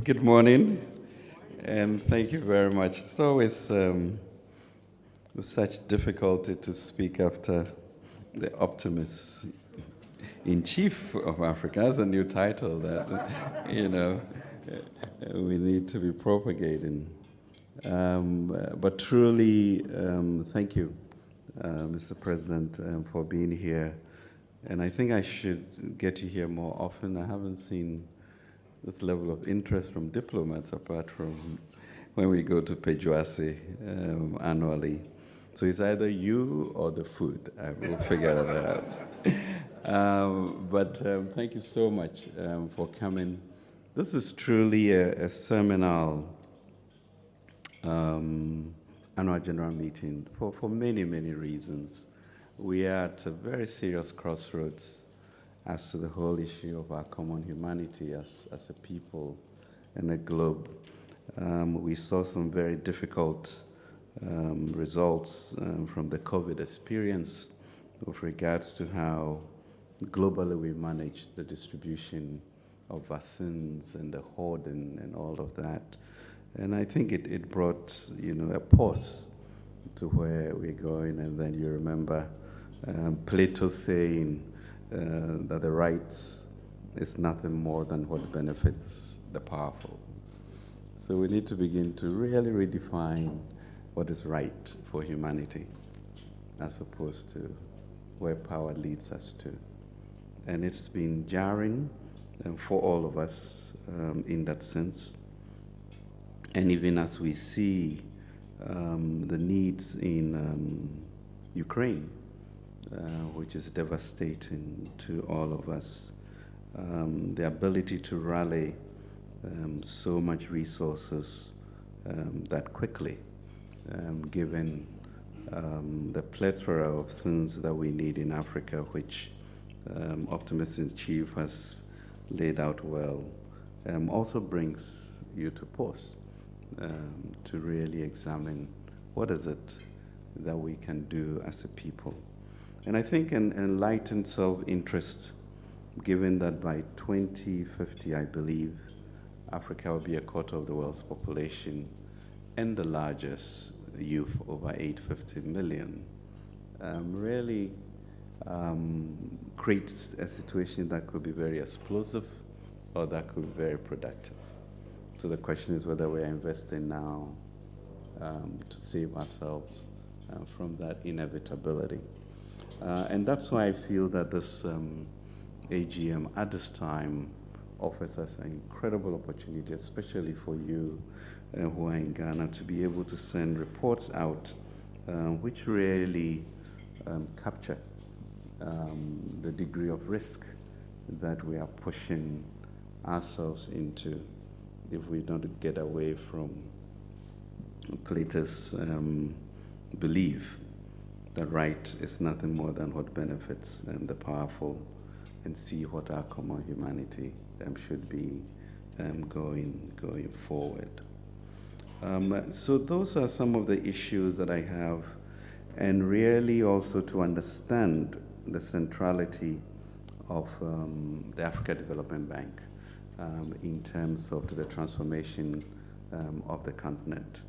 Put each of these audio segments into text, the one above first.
Good morning, and thank you very much. It's always with such difficulty to speak after the optimist in chief of Africa. That's a new title that we need to be propagating. But truly, thank you, Mr. President, for being here. And I think I should get you here more often. I haven't seen this level of interest from diplomats apart from when we go to Pejuase annually. So it's either you or the food. I will figure it out. But thank you so much for coming. This is truly a seminal annual general meeting for many, many reasons. We are at a very serious crossroads as to the whole issue of our common humanity as a people and a globe. We saw some very difficult results from the COVID experience with regards to how globally we manage the distribution of vaccines and the hoarding and all of that. And I think it brought, a pause to where we're going. And then you remember Plato saying that the rights is nothing more than what benefits the powerful. So we need to begin to really redefine what is right for humanity as opposed to where power leads us to. And it's been jarring for all of us in that sense. And even as we see the needs in Ukraine, which is devastating to all of us, the ability to rally so much resources that quickly, given the plethora of things that we need in Africa, which Optimist in Chief has laid out well, also brings you to pause to really examine what is it that we can do as a people. And I think an enlightened self-interest, given that by 2050, I believe, Africa will be a quarter of the world's population and the largest youth, over 850 million, really creates a situation that could be very explosive or that could be very productive. So the question is whether we're investing now to save ourselves from that inevitability. And that's why I feel that this AGM at this time offers us an incredible opportunity, especially for you who are in Ghana, to be able to send reports out which really capture the degree of risk that we are pushing ourselves into if we don't get away from Plato's belief that right is nothing more than what benefits the powerful, and see what our common humanity should be going forward. So those are some of the issues that I have, and really also to understand the centrality of the Africa Development Bank in terms of the transformation of the continent.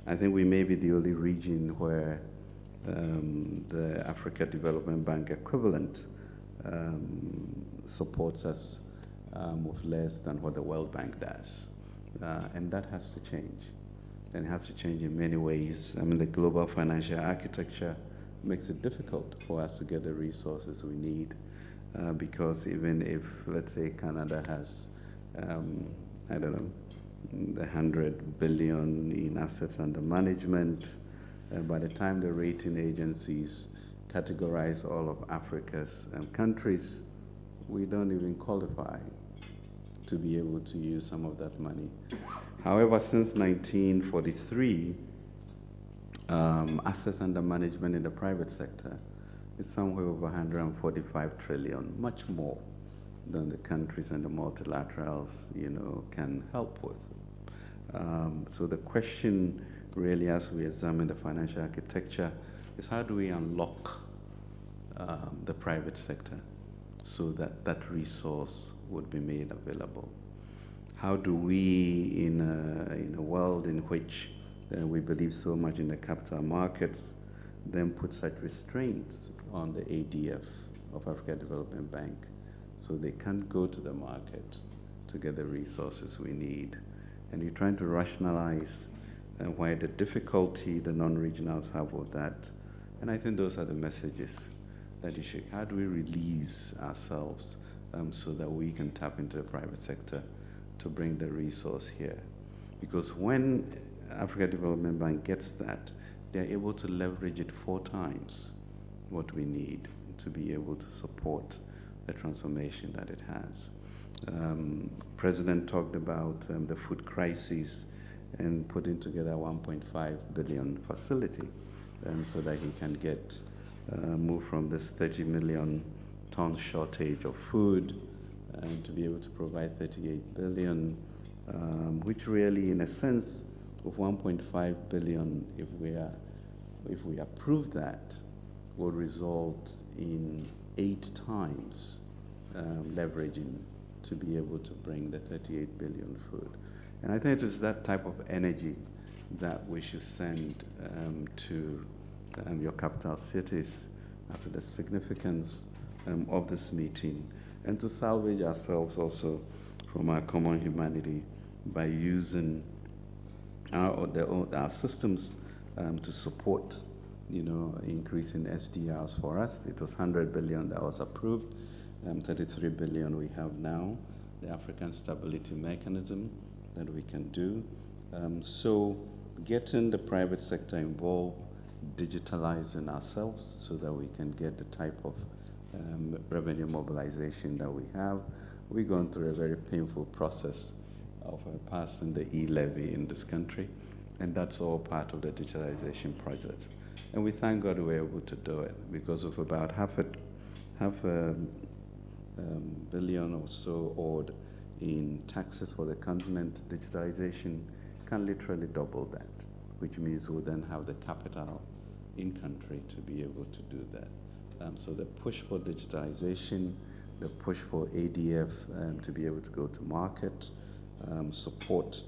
I think we may be the only region where the Africa Development Bank equivalent supports us with less than what the World Bank does. And that has to change. And it has to change in many ways. I mean, the global financial architecture makes it difficult for us to get the resources we need because even if, let's say, Canada has, I don't know, the 100 billion in assets under management, by the time the rating agencies categorize all of Africa's countries, we don't even qualify to be able to use some of that money. However, since 1943, assets under management in the private sector is somewhere over 145 trillion, much more than the countries and the multilaterals, can help with. So the question really, as we examine the financial architecture, is how do we unlock the private sector so that that resource would be made available? how do we, in a world in which we believe so much in the capital markets, then put such restraints on the ADF of Africa Development Bank so they can't go to the market to get the resources we need. And you're trying to rationalize why the difficulty the non-regionals have with that. And I think those are the messages that you should. How do we release ourselves so that we can tap into the private sector to bring the resource here? Because when Africa Development Bank gets that, they're able to leverage it 4 times what we need to be able to support the transformation that it has. President talked about the food crisis and putting together a 1.5 billion facility so that he can get move from this 30 million ton shortage of food to be able to provide 38 billion, which really, in a sense, of 1.5 billion, if we approve that, will result in 8 times leveraging to be able to bring the 38 billion food. And I think it is that type of energy that we should send to your capital cities as to the significance of this meeting, and to salvage ourselves also from our common humanity by using our systems to support, increasing SDRs for us. It was 100 billion that was approved, 33 billion we have now, the African Stability Mechanism that we can do. So getting the private sector involved, digitalizing ourselves so that we can get the type of revenue mobilization that we have. We're going through a very painful process of passing the e-levy in this country, and that's all part of the digitalization project. And we thank God we're able to do it, because of about half a billion or so odd in taxes for the continent, digitalization can literally double that, which means we'll then have the capital in country to be able to do that. So the push for digitalization, the push for ADF to be able to go to market, support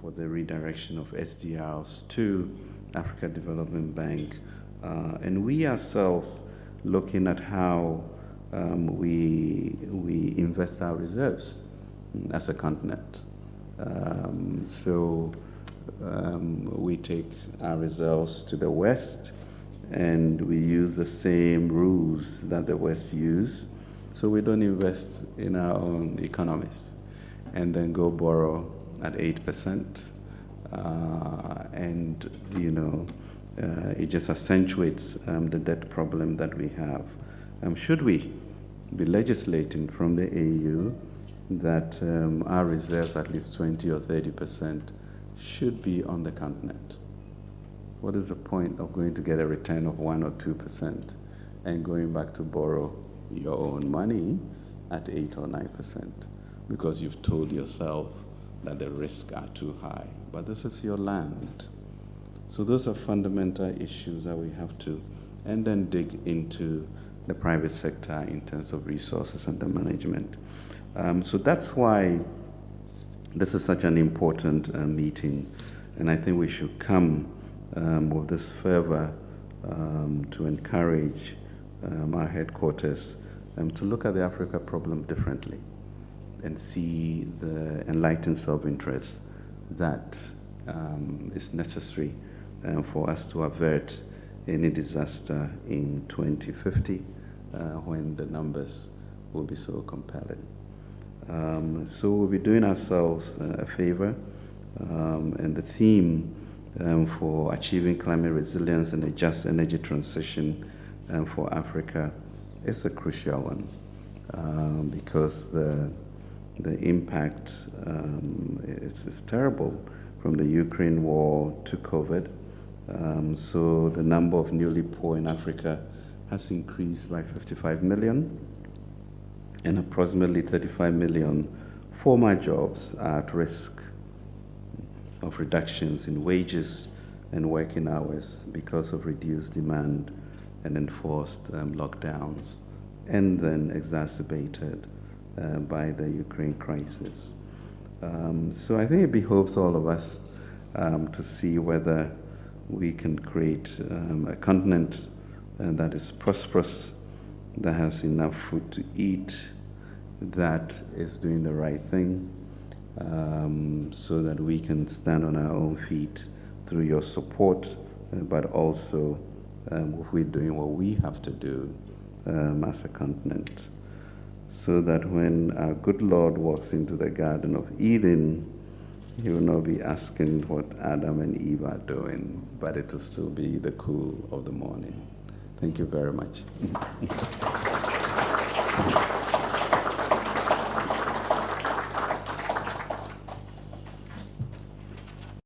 for the redirection of SDRs to Africa Development Bank, and we ourselves looking at how we invest our reserves as a continent. We take our reserves to the West, and we use the same rules that the West use, so we don't invest in our own economies and then go borrow at 8%. It just accentuates the debt problem that we have. Should we be legislating from the AU that our reserves, at least 20 or 30%, should be on the continent? What is the point of going to get a return of 1 or 2% and going back to borrow your own money at 8 or 9%? Because you've told yourself that the risks are too high. But this is your land. So those are fundamental issues that we have to, and then dig into the private sector in terms of resources and the management. So that's why this is such an important meeting, and I think we should come with this fervor to encourage our headquarters to look at the Africa problem differently and see the enlightened self-interest that is necessary for us to avert any disaster in 2050 when the numbers will be so compelling. So we'll be doing ourselves a favor, and the theme for achieving climate resilience and a just energy transition for Africa is a crucial one, because the impact is terrible, from the Ukraine war to COVID. So the number of newly poor in Africa has increased by 55 million, and approximately 35 million former jobs are at risk of reductions in wages and working hours because of reduced demand and enforced lockdowns, and then exacerbated by the Ukraine crisis. So I think it behoves all of us to see whether we can create a continent that is prosperous, that has enough food to eat, that is doing the right thing, so that we can stand on our own feet through your support, but also we're doing what we have to do as a continent, so that when our good Lord walks into the Garden of Eden, he will not be asking what Adam and Eve are doing, but it will still be the cool of the morning. Thank you very much.